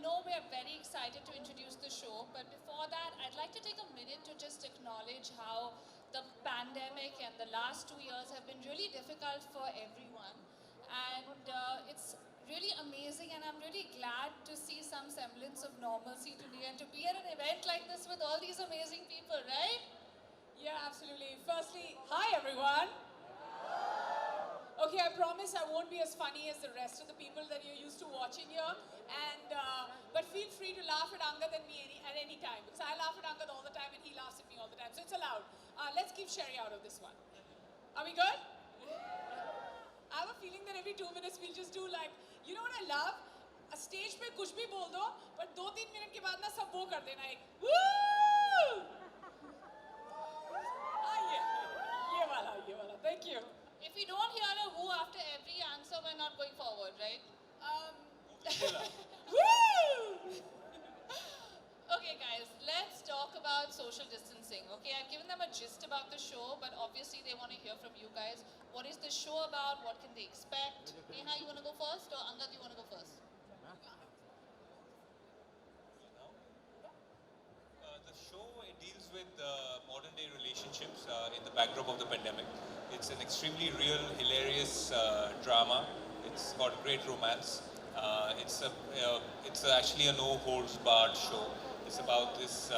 know we're very excited to introduce the show, but before that, I'd like to take a minute to just acknowledge how the pandemic and the last 2 years have been really difficult for everyone. And it's really amazing, and I'm really glad to see some semblance of normalcy today and to be at an event like this with all these amazing people, right? Yeah, absolutely. Firstly, hi everyone. Okay, I promise I won't be as funny as the rest of the people that you're used to watching here. But feel free to laugh at Angad and me at any time, because I laugh at Angad all the time and he laughs at me all the time. So it's allowed. Let's keep Sherry out of this one. Are we good? I have a feeling that every 2 minutes we'll just do like, you know what I love? A stage पे कुछ भी बोल दो, but 2-3 minute के बाद ना सब वो कर देना एक woo! ये वाला. Thank you. If we don't hear a woo after every answer, we're not going forward, right? Woo! Okay, guys, let's talk about social distancing. Okay, I've given them a gist about the show, but obviously they want to hear from you guys. What is the show about? What can they expect? Neha, you want to go first, or Angad, you want to go first? The show, it deals with modern day relationships in the backdrop of the pandemic. It's an extremely real, hilarious drama. It's got great romance. It's actually a no holds barred show. It's about this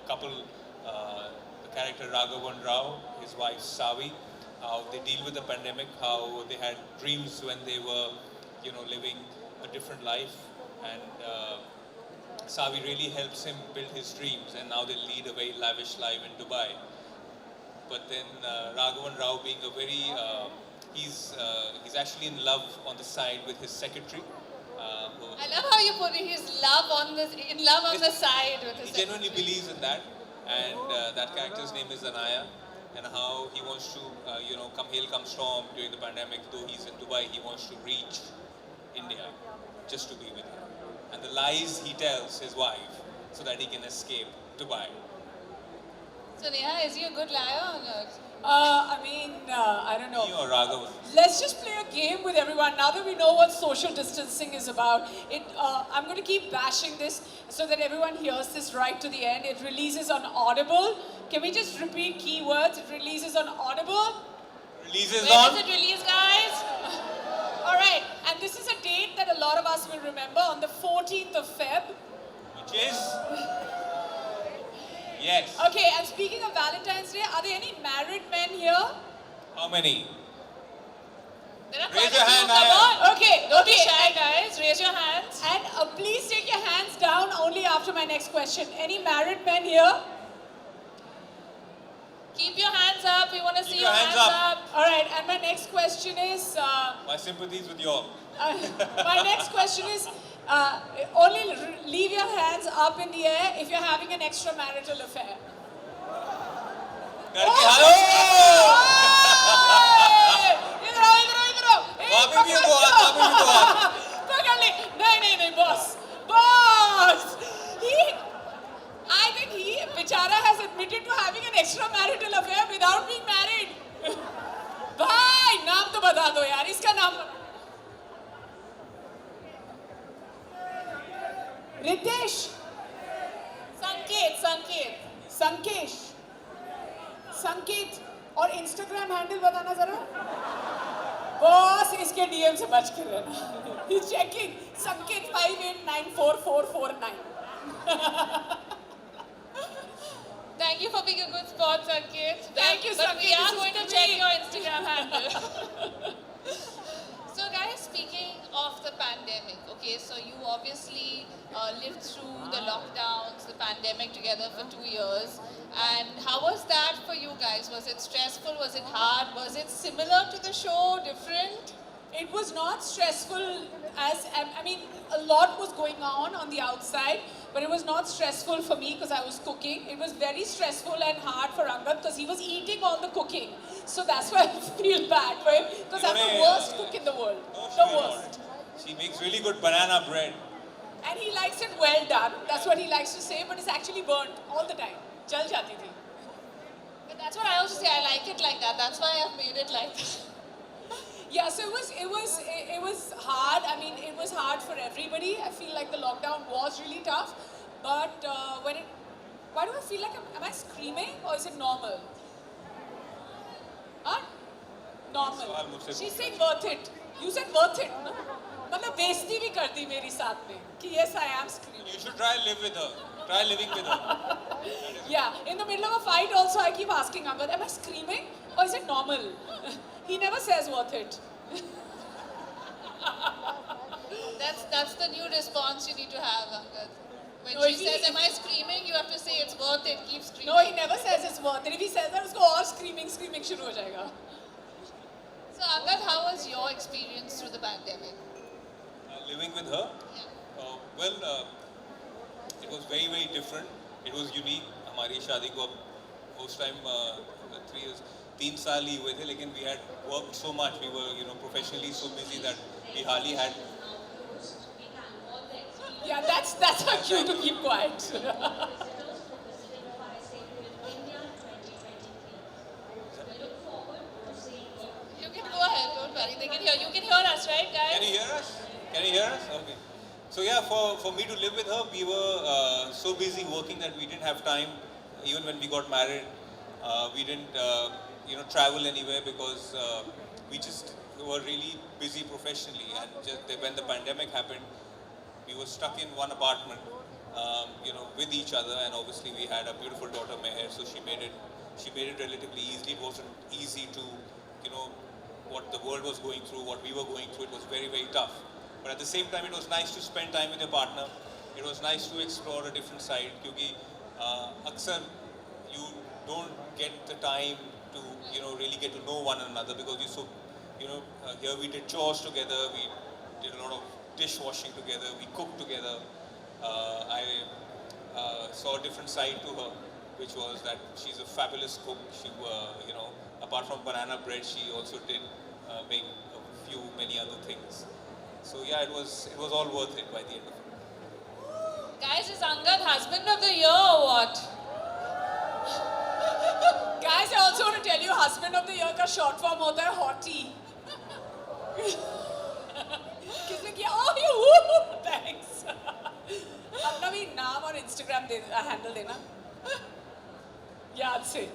couple, the character Raghavan Rao, his wife Savi, how they deal with the pandemic, how they had dreams when they were, living a different life, and Savi really helps him build his dreams, and now they lead a very lavish life in Dubai. But then Raghavan Rao, being a very, he's actually in love on the side with his secretary. I love how you put it. He's in love on the side with his He genuinely believes in that, and that character's name is Anaya, and how he wants to, come hail, come storm during the pandemic. Though he's in Dubai, he wants to reach India just to be with her, and the lies he tells his wife so that he can escape Dubai. So Neha, is he a good liar or not? I don't know. Me or Raghavan? Let's just play a game with everyone. Now that we know what social distancing is about, I'm going to keep bashing this so that everyone hears this right to the end. It releases on Audible. Can we just repeat keywords? It releases on Audible. Releases When on? does it release, guys? All right. And this is a date that a lot of us will remember, on the 14th of Feb. Which is? Yes. Okay, and speaking of Valentine's Day, are there any married men here? How many? There are Raise quite a your few. hand, Come Naya. on. Okay, Don't be okay. shy, guys. Raise your hands. And please take your hands down only after my next question. Any married men here? Keep your hands up. We want to see your your hands hands up. up. All right, and my next question is, My sympathies with you all. my next question is, only leave your hands up in the air if you're having an extramarital affair. Hello! इधर आओ। वहाँ पे भी है दो हाथ, वहाँ पे भी दो हाथ। पकड़ ले। नहीं, boss. Boss! I think he, Bichara, has admitted to having an extramarital affair without being married. भाई, नाम तो बता दो यार, इसका नाम। रितेश। संकेत और इंस्टाग्राम हैंडल बताना जरा। बॉस, इसके डीएम से बच के रहना। He's checking. संकेत 58944449. Thank you for being a good sport, Sanket. Thank you, But we Sanket. are This going is to to check me. your Instagram handle. So guys, speaking of the pandemic, okay, so you obviously lived through the lockdowns, the pandemic together for 2 years. And how was that for you guys? Was it stressful? Was it hard? Was it similar to the show? Different? It was not stressful a lot was going on the outside, but it was not stressful for me because I was cooking. It was very stressful and hard for Angad because he was eating all the cooking. So that's why I feel bad for him, because I'm the worst cook in the world. The worst. She makes really good banana bread. And he likes it well done. That's what he likes to say, but it's actually burnt all the time. Jal jati thi. But that's what I also say. I like it like that. That's why I've made it like that. Yeah, so it was hard. I mean, it was hard for everybody. I feel like the lockdown was really tough. But why do I feel like am I screaming or is it normal? Huh? Normal. सवाल मुझसे She's पूछना saying worth it. You said worth it, no? मतलब बेइज्जती भी कर दी मेरी साथ में कि yes I am screaming. You should try live with her. Try living with her. Yeah, in the middle of a fight also I keep asking Angad, am I screaming or is it normal? He never says worth it. That's the new response you need to have, Angad. When No, she says, "Am I screaming?" You have to say, "It's worth it." Keep screaming. No, he never says it's worth it. If he says that, उसको और screaming शुरू हो जाएगा. So, Angad, how was your experience through the pandemic? Living with her. Yeah. Well, it was very very different. It was unique. हमारी शादी को अब उस time 3 years 3 साल ही हुए थे, लेकिन we had worked so much. We were professionally so busy that we hardly had. Yeah, that's her cue to keep quiet. You can go ahead. Don't worry. They can hear. You can hear us, right, guys? Can you hear us? Can you hear us? Okay. So yeah, for me to live with her, we were so busy working that we didn't have time. Even when we got married, we didn't travel anywhere because we just were really busy professionally. And just when the pandemic happened, we were stuck in one apartment, with each other. And obviously, we had a beautiful daughter, Meher, so she made it relatively easy. It wasn't easy to, what the world was going through, what we were going through. It was very very tough. But at the same time, it was nice to spend time with your partner. It was nice to explore a different side. Because अक्सर you don't get the time to really get to know one another because here we did chores together, we did a lot of dishwashing together, we cooked together. I saw a different side to her, which was that she's a fabulous cook. She apart from banana bread, she also did make many other things. So yeah, it was all worth it by the end of it. Guys, is Angad husband of the year or what? Guys, I also want to tell you, husband of the year का short form होता है hottie. किसने किया? Oh, you! Thanks. अपना भी नाम और Instagram handle देना. याद से.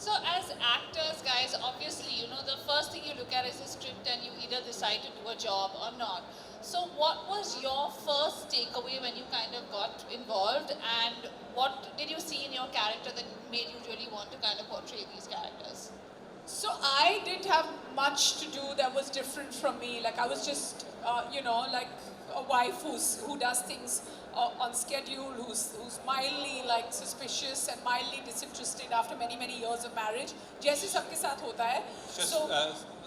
So as actors, guys, obviously, the first thing you look at is the script and you either decide to do a job or not. So what was your first takeaway when you kind of got involved, and what did you see in your character that made you really want to kind of portray these characters? So I didn't have much to do that was different from me. Like I was just, like a wife who does things on schedule, who's mildly like suspicious and mildly disinterested after many years of marriage. जैसे सबके साथ होता है. So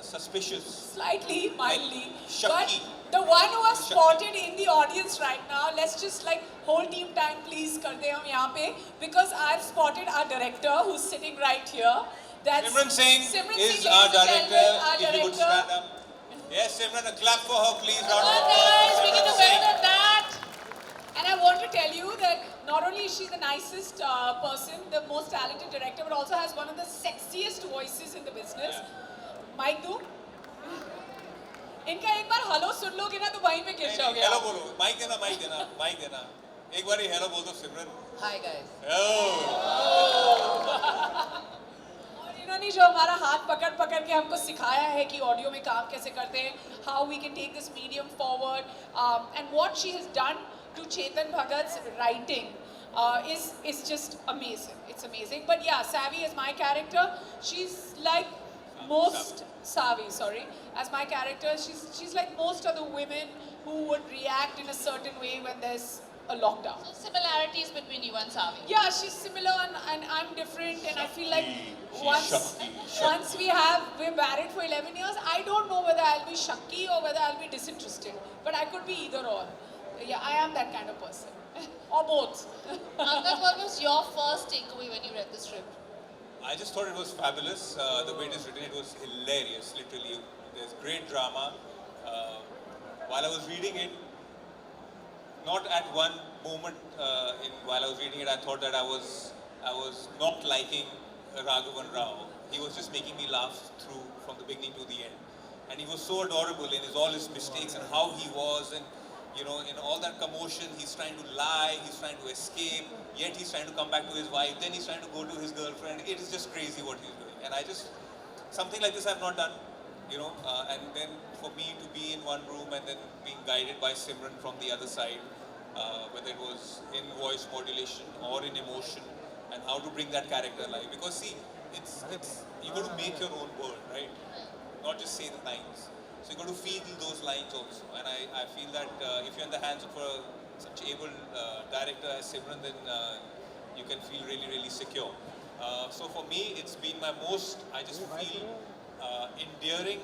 suspicious. Slightly, mildly. Shakky. But the one who was spotted in the audience right now, let's just like whole team time please कर दे हम यहाँ पे, because I've spotted our director who's sitting right here. That's Simran Singh is our director. If you would stand up. Yes, Simran, a clap for her, please. Come on, guys, we can do better than that. And I want to tell you that not only is she the nicest person, the most talented director, but also has one of the sexiest voices in the business. Mic do? इनका एक बार hello सुन लोगे ना तो वहीं पे गिर जाओगे. Hello बोलो, माइक देना. एक बार हेलो बोल दो सिमरन. Hi guys. और इन्होंने जो हमारा हाथ पकड़ के हमको सिखाया है कि ऑडियो में काम कैसे करते हैं, how we can take this medium forward, and what she has done to Chetan Bhagat's writing is just amazing. It's amazing. But yeah, Savvy is my character. She's like most Savvy, as my character, she's like most of the women who would react in a certain way when there's a lockdown. So similarities between you and Savi. Yeah, she's similar and I'm different, and I feel like She's once we're married for 11 years, I don't know whether I'll be shakki or whether I'll be disinterested. But I could be either or. Yeah, I am that kind of person. Or both. Angad, what was your first takeaway when you read the script? I just thought it was fabulous. The way it is written, it was hilarious, literally. There's great drama. While I was reading it, not at one moment while I was reading it, I thought that I was not liking Raghavan Rao. He was just making me laugh through from the beginning to the end. and he was so adorable in all his mistakes and how he was, and in all that commotion, he's trying to lie, he's trying to escape, yet he's trying to come back to his wife, then he's trying to go to his girlfriend. It is just crazy what he's doing, and something like this I've not done, and then for me to be in one room and then being guided by Simran from the other side, whether it was in voice modulation or in emotion, and how to bring that character alive. Because see, it's you got to make your own world, right? Not just say the lines. So you got to feel those lines also. And I feel that if you're in the hands of such able director as Simran, then you can feel really, really secure. So for me, it's been my most, I just feel, endearing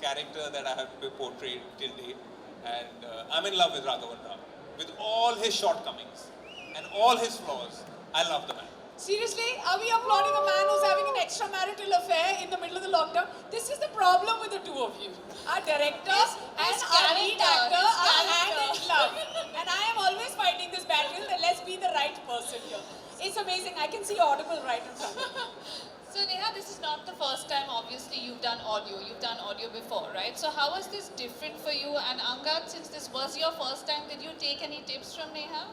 character that I have portrayed till date. And I'm in love with Raghavan Rao. With all his shortcomings and all his flaws, I love the man. Seriously, are we applauding a man who's having an extramarital affair in the middle of the lockdown? This is the problem with the two of you. Our director and our lead actor are hand in glove. And I am always fighting this battle that let's be the right person here. It's amazing. I can see Audible right in front of me. So Neha, this is not the first time, obviously, you've done audio. You've done audio before, right? So how was this different for you? And Angad, since this was your first time, did you take any tips from Neha?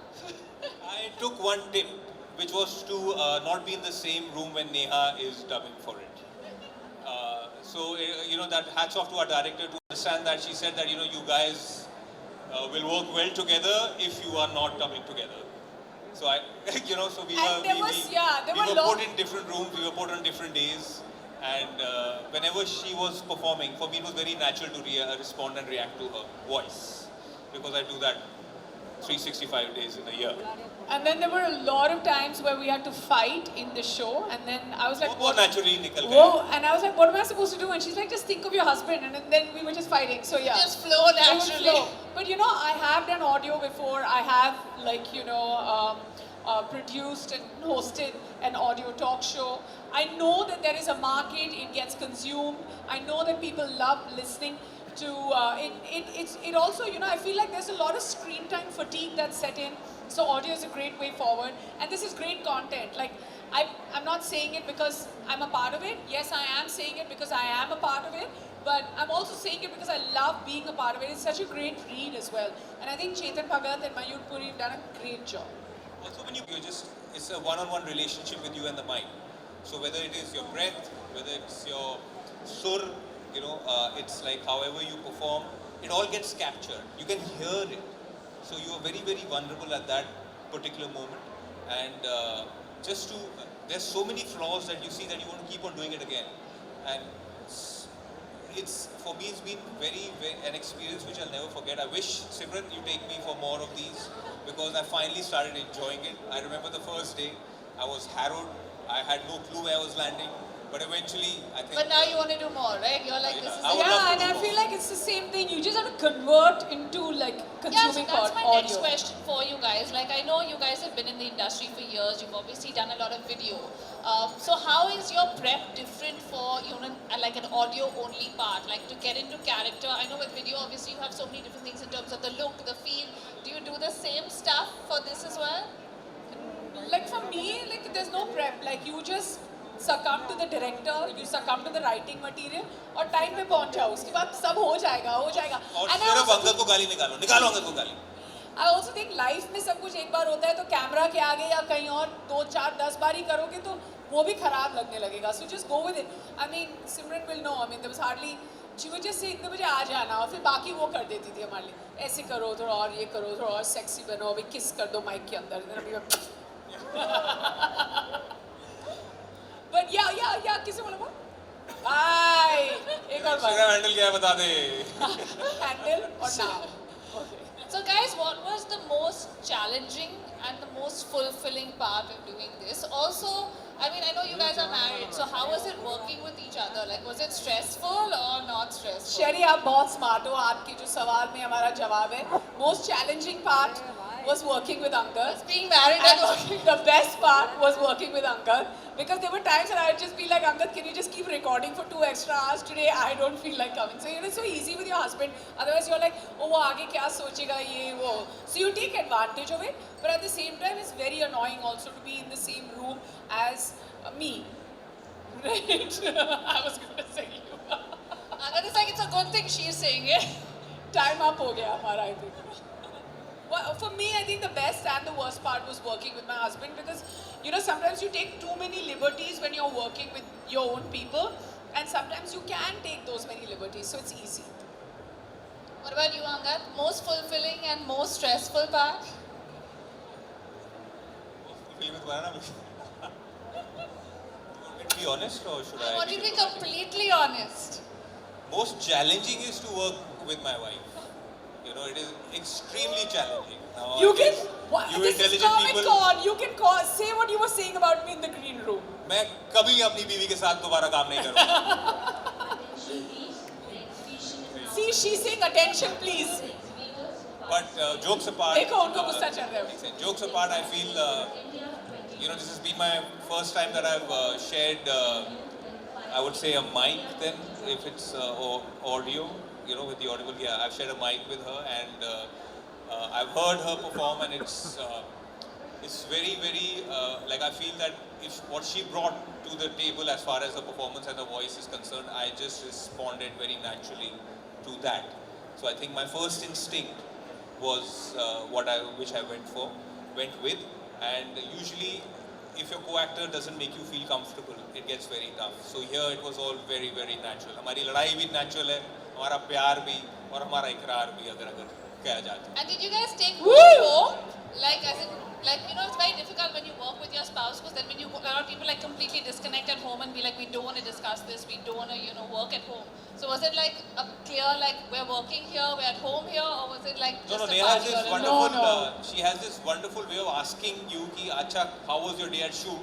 I took one tip, which was to not be in the same room when Neha is dubbing for it. That hats off to our director to understand that. She said that, you guys will work well together if you are not coming together. So so we were put in different rooms, we were put on different days, and whenever she was performing, for me it was very natural to respond and react to her voice, because I do that 365 days in a year. And then there were a lot of times where we had to fight in the show, and then I was like, what naturally nikal gaya. Whoa, and I was like, what am I supposed to do? And she's like, just think of your husband, and then we were just fighting. So yeah, just flow naturally. Flow. But I have done audio before. I have produced and hosted an audio talk show. I know that there is a market, it gets consumed. I know that people love listening to it also, I feel like there's a lot of screen time fatigue that's set in. So audio is a great way forward, and this is great content. Like I'm not saying it because I'm a part of it. Yes, I am saying it because I am a part of it, but I'm also saying it because I love being a part of it. It's such a great read as well, and I think Chetan Bhagat and Mayur Puri have done a great job. Also, when it's a one-on-one relationship with you and the mind. So whether it is your breath, whether it's your sur, it's like however you perform, it all gets captured. You can hear it. So you are very, very vulnerable at that particular moment. And there's so many flaws that you see that you want to keep on doing it again. And for me, it's been an experience which I'll never forget. I wish, Simran, you take me for more of these, because I finally started enjoying it. I remember the first day, I was harrowed. I had no clue where I was landing. But eventually, I think... But now you want to do more, right? You're like, this is... Yeah, and I feel like it's the same thing. You just have to convert into, consuming audio. Yeah, so that's my next question for you guys. I know you guys have been in the industry for years. You've obviously done a lot of video. So how is your prep different for, an audio-only part? To get into character. I know with video, obviously, you have so many different things in terms of the look, the feel. Do you do the same stuff for this as well? For me, there's no prep. You just succumb to the director, you succumb to the writing material, और time पे पहुंच जाओ. उसके बाद सब हो जाएगा. और सिर्फ अंगद को गाली निकालो अंगद को गाली. I also think life में सब कुछ एक बार होता है तो कैमरा के आगे या कहीं और 2, 4, 10 बार ही करोगे तो वो भी खराब लगने लगेगा. So just go with it. I mean, Simran will know. I mean, there was hardly. She would just say इतने बजे आ जाना और फिर बाकी वो कर देती थी हमारे लिए. ऐसे करो थोड़ा और ये करो थोड़ा और सेक्सी बनो अभी किस कर दो माइक के अंदर. But yeah, किसे बोला वो? Bye. एक और बार. हैंडल क्या है बता दे. Handle or now? Okay. So guys, what was the most challenging and the most fulfilling part of doing this? Also, I mean, I know you guys are married, so how was it working with each other? Was it stressful or not stressful? Sherry, आप बहुत smart हो. आपके जो सवाल में हमारा जवाब है. Most challenging part was working with Angad. Being married and working. The best part was working with Angad. Because there were times when I would just be like, Angad, can you just keep recording for 2 extra hours today? I don't feel like coming. So it's so easy with your husband. Otherwise you're like, oh, वो आगे क्या सोचेगा ये वो. So you take advantage of it. But at the same time, it's very annoying also to be in the same room as me. Right? I was going to say you. Angad is like, it's a good thing she's saying it. Time up ho gaya hamara, I think. Well, for me, I think the best and the worst part was working with my husband because, you know, sometimes you take too many liberties when you're working with your own people, and sometimes you can take those many liberties, so it's easy. What about you, Angad? Most fulfilling and most stressful part? Fulfilling with banana. You want me to be honest or should I? I want you to be completely honest. Most challenging is to work with my wife. You know, it is extremely challenging. Now, You I can, guess what, you this is intelligent Comic people. Con, you can call, say what you were saying about me in the green room. मैं कभी अपनी बीवी के साथ दोबारा काम नहीं करूँगा. See, she's saying attention, please. But jokes apart. देखो उनको गुस्सा चढ़ रहा है. Jokes apart, I feel, you know, this has been my first time that I've shared, I would say, a mic then, if it's audio, you know, with the audible, yeah, I've shared a mic with her and I've heard her perform and it's very, very, like I feel that if what she brought to the table as far as the performance and the voice is concerned, I just responded very naturally to that. So I think my first instinct was which I went with, and usually if your co-actor doesn't make you feel comfortable, it gets very tough. So here it was all very, very natural. हमारी लड़ाई भी natural है, हमारा प्यार भी और हमारा इकरार भी अगर कहा जाए. And did you guys take home? Like, as in, like, you know, it's very difficult when you work with your spouse because then when you, a lot of people like completely disconnect at home and be like, we don't want to discuss this, we don't want to, you know, work at home. So was it like a clear, like, we're working here, we're at home here, or was it like just No, a Neha has party this or a- wonderful, she has this wonderful way of asking you ki, acha, how was your day at shoot?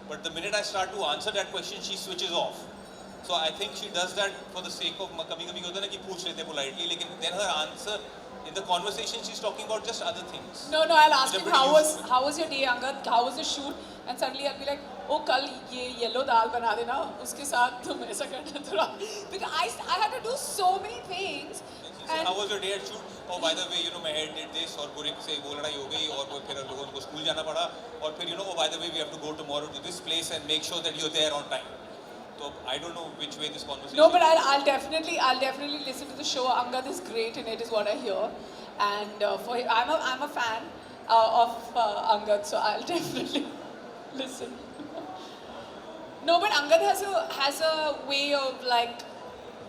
But the minute I start to answer that question, she switches off. So I think she does that for the sake of, कभी-कभी होता है ना कि पूछ लेते politely, लेकिन then her answer, in the conversation, she's talking about just other things. No, I'll ask Which him, are pretty how was your day, Angad? How was the shoot? And suddenly I'll be like, oh, कल ये yellow दाल बना देना, उसके साथ तुम ऐसा करना थोड़ा. Because I had to do so many things. She said, how was your day at shoot? Oh, by the way, you know, my head did this, और बुरे से वो लड़ाई हो गई, और फिर लोगों को स्कूल जाना पड़ा, और फिर you know, oh, by the way, we have to go tomorrow to this place and make sure that you're there on time. So I don't know which way this conversation. No, but I'll definitely listen to the show. Angad is great in it, is what I hear, and I'm a fan of Angad, so I'll definitely listen. No, but Angad has a way of like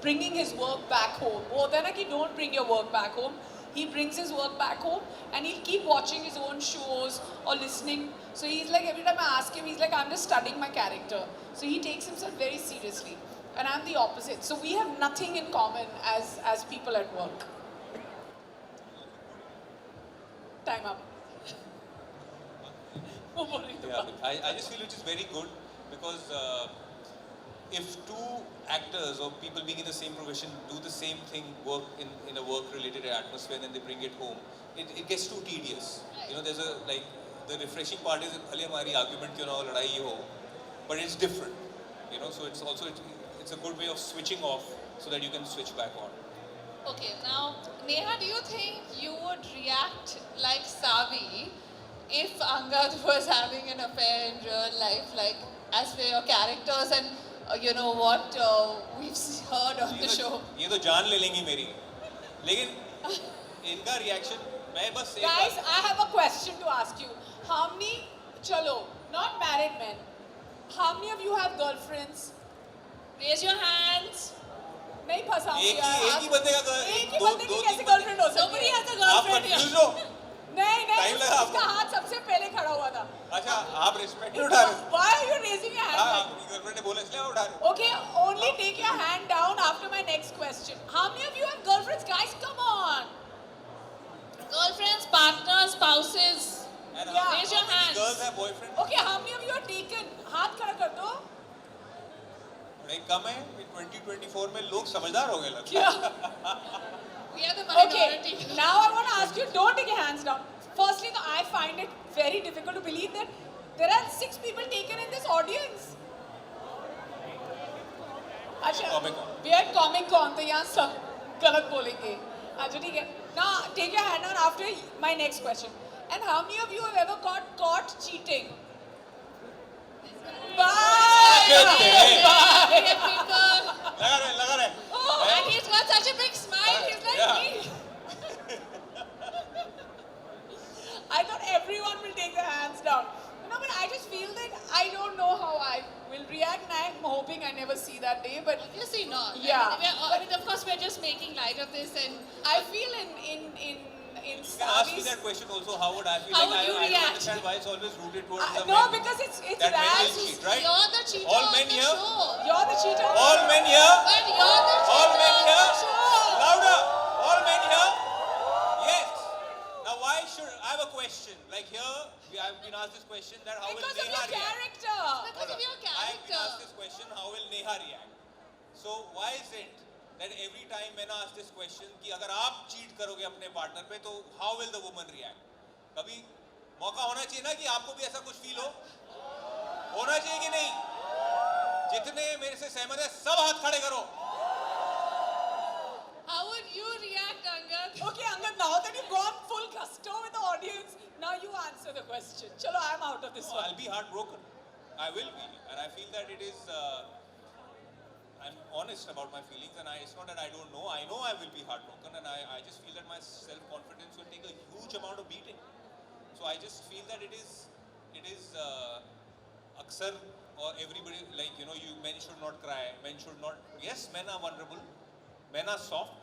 bringing his work back home. Oh, then he don't bring your work back home. He brings his work back home and he'll keep watching his own shows or listening. So he's like, every time I ask him, he's like, I'm just studying my character. So he takes himself very seriously. And I'm the opposite. So we have nothing in common as people at work. Time up. Yeah, I just feel it is very good because if two actors or people being in the same profession do the same thing, work in a work-related atmosphere, then they bring it home, it gets too tedious. You know, there's a like the refreshing part is भले हमारी argument क्यों ना हो लड़ाई हो, but it's different. You know, so it's also it's a good way of switching off so that you can switch back on. Okay, now, Neha, do you think you would react like Savi if Angad was having an affair in real life, like as per your characters and you know what we've heard on the show? ये तो जान ले लेंगी मेरी, लेकिन इनका reaction मैं बस एक Guys, I have a question to ask you. How many, chalo, not married men, how many of you have girlfriends? Raise your hands. नहीं फंसाऊंगी एक ही बंदे का एक ही बंदे की कैसे girlfriend हो सकती है? Nobody has a आप girlfriend here. confused हो? नहीं Time लगा उसका हाथ सबसे पहले खड़ा हुआ था. अच्छा आप respect नहीं उठा रहे? Why are you raising your hand? हाँ like- आपकी girlfriend ने बोला इसलिए आप उठा रहे? Okay, only take your hand down after my next question. How many of you have girlfriends? Guys, come on. Girlfriends, partners, spouses. And Yeah. Raise your how many hands. girls have boyfriend? Okay, how many of you are taken? हाथ खड़ा कर दो. नहीं कम है 2024 में लोग समझदार हो गए लगता है. Yeah. We are the Okay, minority. now I want to ask you, don't take your hands down. Firstly, I find it very difficult to believe that there are 6 people taken in this audience. अच्छा, Comic Con. we are Comic Con, तो यहाँ सब गलत बोलेंगे. अच्छा ठीक है. Now take your hand down after my next question. And how many of you have ever got caught cheating? Bye. Good day. Bye. People. लगा रहे Oh, and he's got such a we're just making light of this and I feel in You can ask me Savi's... that question also, how would I feel? How Like, would you I don't react? understand why it's always rooted towards the No, men. because it's That men will Raz. cheat, right? you're the cheater All on men the here? show. You're the cheater. All men here? But you're the cheater All men on here? the show. Louder! All men here? Yes. Now why should, I have a question. Like here, I've been asked this question that how will Because of Neha your react? character. Because of your I have been character. asked this question, how will Neha react? So why is it that every time men ask this question कि अगर आप cheat करोगे अपने partner पे तो how will the woman react? कभी मौका होना चाहिए ना कि आपको भी ऐसा कुछ feel हो? होना चाहिए कि नहीं? जितने मेरे से सहमत हैं सब हाथ खड़े करो. How would you react, Angad? Okay, Angad, now that you've gone full gusto with the audience, now you answer the question. Chalo, I'm out of this No, one. I'll be heartbroken. I will be, and I feel that it is. I'm honest about my feelings, and it's not that I don't know. I know I will be heartbroken, and I just feel that my self-confidence will take a huge amount of beating. So I just feel that it is aksar or everybody, like, you know, men should not cry, men should not. Yes, men are vulnerable, men are soft,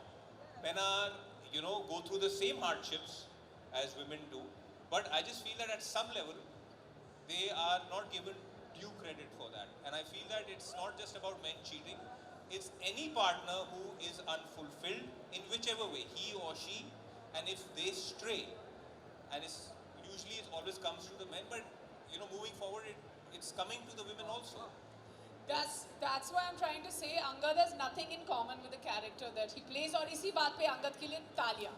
men are, you know, go through the same hardships as women do. But I just feel that at some level they are not given due credit for that. And I feel that it's not just about men cheating, it's any partner who is unfulfilled in whichever way, he or she, and if they stray, and it's usually it always comes to the men, but you know, moving forward it's coming to the women also. That's why I'm trying to say Angad has nothing in common with the character that he plays. और इसी बात पे Angad के लिए तालियां.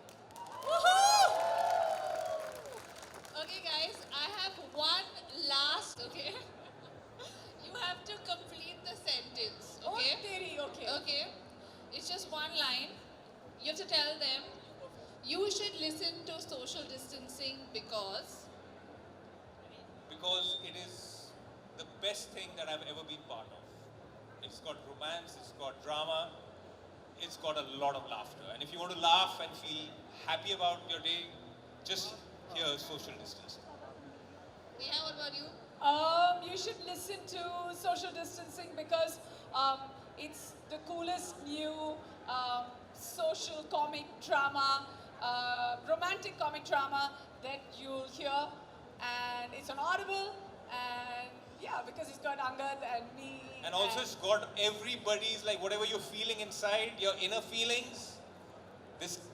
Okay, guys, I have one last, okay? You have to complete the sentence, okay? Oh, तेरी, okay. Okay. It's just one line. You have to tell them, you should listen to social distancing because... Because it is the best thing that I've ever been part of. It's got romance, it's got drama, it's got a lot of laughter. And if you want to laugh and feel happy about your day, just hear social distancing. Neha, what about you? You should listen to social distancing because it's the coolest new social comic drama, romantic comic drama that you'll hear, and it's on Audible, and yeah, because it's got Angad and me. And also it's got everybody's, like, whatever you're feeling inside, your inner feelings,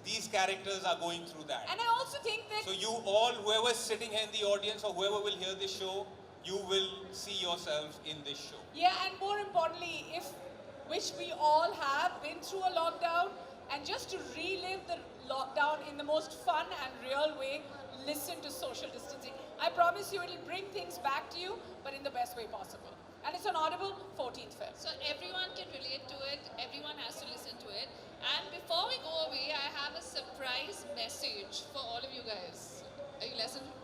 these characters are going through that. And I also think that... So you all, whoever's sitting here in the audience or whoever will hear this show, you will see yourself in this show. Yeah, and more importantly, which we all have been through a lockdown, and just to relive the lockdown in the most fun and real way, listen to social distancing. I promise you it'll bring things back to you, but in the best way possible. And it's on Audible, 14th Feb. So everyone can relate to it, everyone has to listen to it. And before we go away, I have a surprise message for all of you guys. Are you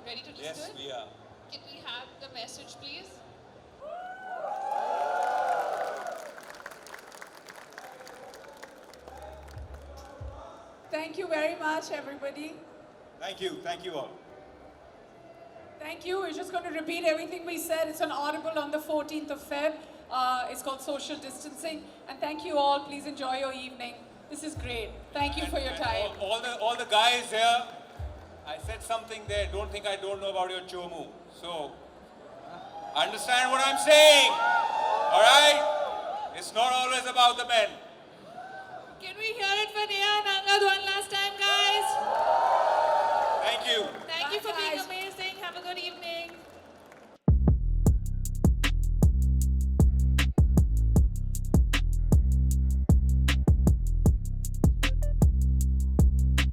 ready to listen Yes, to it? we are. Can we have the message, please? Thank you very much, everybody. Thank you all. Thank you. We're just going to repeat everything we said. It's on Audible on the 14th of Feb. It's called Social Distancing. And thank you all. Please enjoy your evening. This is great. Thank you for your time. All the guys here, I said something there. Don't think I don't know about your chomu. So, understand what I'm saying. All right? It's not always about the men. Can we hear it for Neha and Angad one last time, guys? Thank you. Thank you for being